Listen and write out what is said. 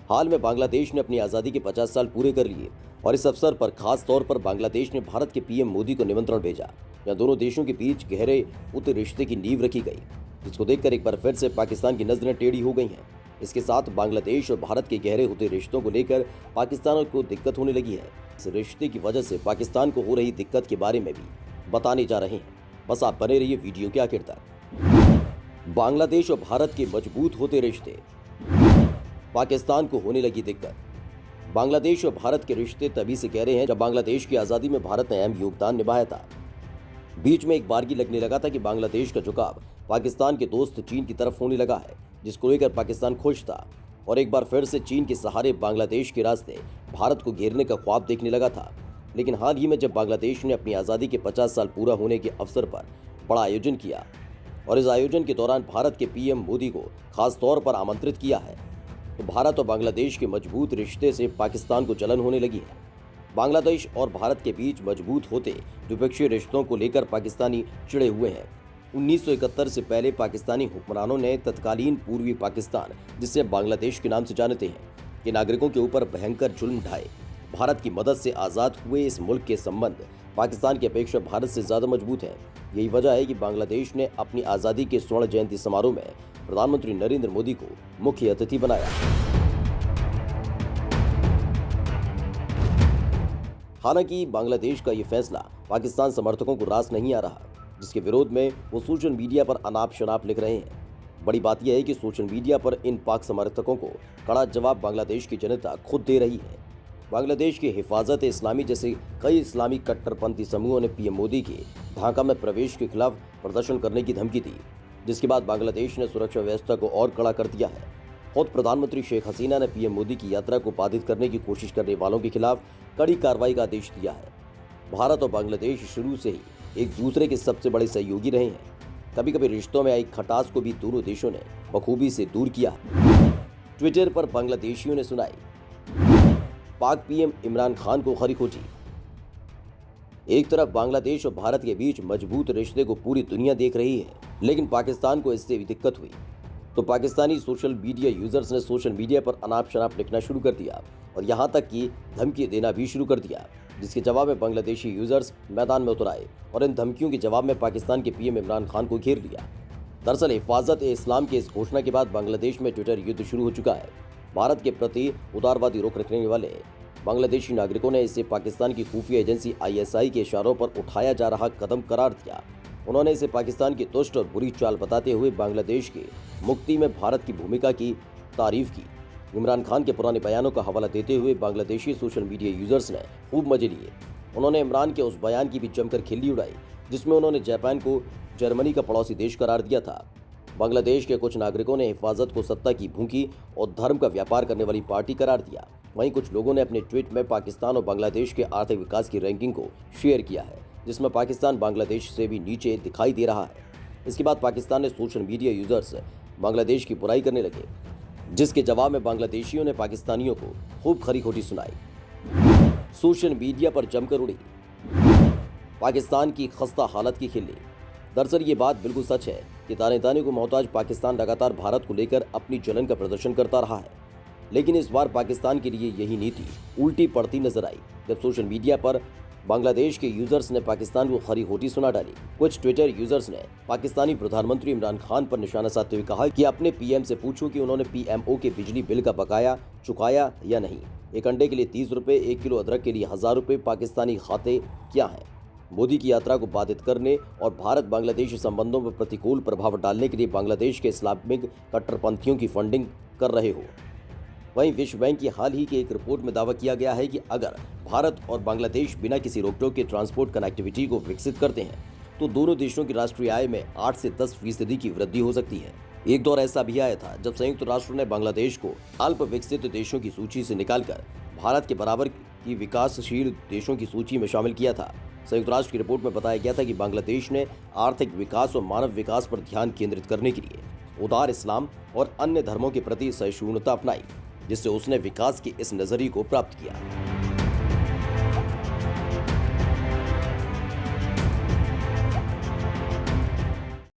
हाल में बांग्लादेश ने अपनी आज़ादी के 50 साल पूरे कर लिए और इस अवसर पर खास तौर पर बांग्लादेश ने भारत के पीएम मोदी को निमंत्रण भेजा, जहां दोनों देशों के बीच गहरे उत रिश्ते की नींव रखी गई, जिसको देखकर एक बार फिर से पाकिस्तान की नजरें टेढ़ी हो गई हैं। इसके साथ बांग्लादेश और भारत के गहरे होते रिश्तों को लेकर पाकिस्तान को दिक्कत होने लगी है। इस रिश्ते की वजह से पाकिस्तान को हो रही दिक्कत के बारे में भी बताने जा रहे हैं। बस आप बने रहिए वीडियो के आखिर तक। बांग्लादेश और भारत के मजबूत होते रिश्ते, पाकिस्तान को होने लगी दिक्कत। बांग्लादेश और भारत के रिश्ते तभी से गहरे हैं जब बांग्लादेश की आज़ादी में भारत ने अहम योगदान निभाया था। बीच में एक बारगी लगने लगा था कि बांग्लादेश का झुकाव पाकिस्तान के दोस्त चीन की तरफ होने लगा है, जिसको लेकर पाकिस्तान खुश था और एक बार फिर से चीन के सहारे बांग्लादेश के रास्ते भारत को घेरने का ख्वाब देखने लगा था। लेकिन हाल ही में जब बांग्लादेश ने अपनी आज़ादी के 50 साल पूरा होने के अवसर पर बड़ा आयोजन किया और इस आयोजन के दौरान भारत के पीएम मोदी को खास तौर पर आमंत्रित किया है, तो भारत और बांग्लादेश के मजबूत रिश्ते से पाकिस्तान को जलन होने लगी है। बांग्लादेश और भारत के बीच मजबूत होते द्विपक्षीय रिश्तों को लेकर पाकिस्तानी चिढ़े हुए हैं। 1971 से पहले पाकिस्तानी हुक्मरानों ने तत्कालीन पूर्वी पाकिस्तान, जिसे बांग्लादेश के नाम से जानते हैं, के नागरिकों के ऊपर भयंकर जुल्म ढाए। भारत की मदद से आज़ाद हुए इस मुल्क के संबंध पाकिस्तान की अपेक्षा भारत से ज़्यादा मजबूत है। यही वजह है कि बांग्लादेश ने अपनी आज़ादी के स्वर्ण जयंती समारोह में प्रधानमंत्री नरेंद्र मोदी को मुख्य अतिथि बनाया। हालांकि बांग्लादेश का ये फैसला पाकिस्तान समर्थकों को रास नहीं आ रहा, जिसके विरोध में वो सोशल मीडिया पर अनाप शनाप लिख रहे हैं। बड़ी बात यह है कि सोशल मीडिया पर इन पाक समर्थकों को कड़ा जवाब बांग्लादेश की जनता खुद दे रही है। बांग्लादेश की हिफाजत इस्लामी जैसे कई इस्लामी कट्टरपंथी समूहों ने पीएम मोदी के ढाका में प्रवेश के खिलाफ प्रदर्शन करने की धमकी दी, जिसके बाद बांग्लादेश ने सुरक्षा व्यवस्था को और कड़ा कर दिया है। खुद प्रधानमंत्री शेख हसीना ने पीएम मोदी की यात्रा को बाधित करने की कोशिश करने वालों के खिलाफ कड़ी कार्रवाई का आदेश दिया है। भारत और बांग्लादेश शुरू से ही एक दूसरे के सबसे बड़े सहयोगी रहे हैं। कभी कभी रिश्तों में आई खटास को भी दोनों देशों ने बखूबी से दूर किया। ट्विटर पर बांग्लादेशियों ने सुनाई पाक पीएम इमरान खान को खरी खोटी। एक तरफ बांग्लादेश और भारत के बीच मजबूत रिश्ते को पूरी दुनिया देख रही है, लेकिन पाकिस्तान को इससे भी दिक्कत हुई तो पाकिस्तानी सोशल मीडिया यूजर्स ने सोशल मीडिया पर अनाप शनाप लिखना शुरू कर दिया और यहां तक कि धमकी देना भी शुरू कर दिया, जिसके जवाब में बांग्लादेशी यूजर्स मैदान में उतर आए और इन धमकियों के जवाब में पाकिस्तान के पीएम इमरान खान को घेर लिया। दरअसल हिफाजत इस्लाम के इस घोषणा के बाद बांग्लादेश में ट्विटर युद्ध शुरू हो चुका है। भारत के प्रति उदारवादी रुख रखने वाले बांग्लादेशी नागरिकों ने इसे पाकिस्तान की खुफिया एजेंसी ISI के इशारों पर उठाया जा रहा कदम करार दिया। उन्होंने इसे पाकिस्तान की दुष्ट और बुरी चाल बताते हुए बांग्लादेश के मुक्ति में भारत की भूमिका की तारीफ की। इमरान खान के पुराने बयानों का हवाला देते हुए बांग्लादेशी सोशल मीडिया यूजर्स ने खूब मजे लिए। उन्होंने इमरान के उस बयान की भी जमकर खिल्ली उड़ाई, जिसमें उन्होंने जापान को जर्मनी का पड़ोसी देश करार दिया था। बांग्लादेश के कुछ नागरिकों ने हिफाजत को सत्ता की भूखी और धर्म का व्यापार करने वाली पार्टी करार दिया। वहीं कुछ लोगों ने अपने ट्वीट में पाकिस्तान और बांग्लादेश के आर्थिक विकास की रैंकिंग को शेयर किया है, जिसमें पाकिस्तान बांग्लादेश से भी नीचे दिखाई दे रहा है। इसके बाद पाकिस्तान ने सोशल मीडिया यूजर्स बांग्लादेश की बुराई करने लगे, जिसके जवाब में बांग्लादेशियों ने पाकिस्तानियों को खूब खरी खोटी सुनाई। सोशल मीडिया पर जमकर उड़ी पाकिस्तान की खस्ता हालत की खिल्ली। दरअसल ये बात बिल्कुल सच है कि ताने ताने को मोहताज पाकिस्तान लगातार भारत को लेकर अपनी जलन का प्रदर्शन करता रहा है, लेकिन इस बार पाकिस्तान के लिए यही नीति उल्टी पड़ती नजर आई जब सोशल मीडिया पर बांग्लादेश के यूजर्स ने पाकिस्तान को खरी खोटी सुना डाली। कुछ ट्विटर यूजर्स ने पाकिस्तानी प्रधानमंत्री इमरान खान पर निशाना साधते हुए कहा कि अपने पीएम से पूछो कि उन्होंने PMO के बिजली बिल का बकाया चुकाया या नहीं। एक अंडे के लिए 30 रुपये, 1 किलो अदरक के लिए 1000 रुपये पाकिस्तानी खाते क्या हैं? मोदी की यात्रा को बाधित करने और भारत बांग्लादेश संबंधों पर प्रतिकूल प्रभाव डालने के लिए बांग्लादेश के इस्लामिक कट्टरपंथियों की फंडिंग कर रहे हो। वहीं विश्व बैंक की हाल ही की एक रिपोर्ट में दावा किया गया है कि अगर भारत और बांग्लादेश बिना किसी रोक-टोक के ट्रांसपोर्ट कनेक्टिविटी को विकसित करते हैं तो दोनों देशों की राष्ट्रीय आय में 8 से 10% की वृद्धि हो सकती है। एक दौर ऐसा भी आया था जब संयुक्त राष्ट्र ने बांग्लादेश को अल्प विकसित देशों की सूची से निकालकर भारत के बराबर की विकासशील देशों की सूची में शामिल किया था। संयुक्त राष्ट्र की रिपोर्ट में बताया गया था कि बांग्लादेश ने आर्थिक विकास और मानव विकास पर ध्यान केंद्रित करने के लिए उदार इस्लाम और अन्य धर्मों के प्रति सहिष्णुता अपनाई, जिससे उसने विकास के इस नजरिए को प्राप्त किया।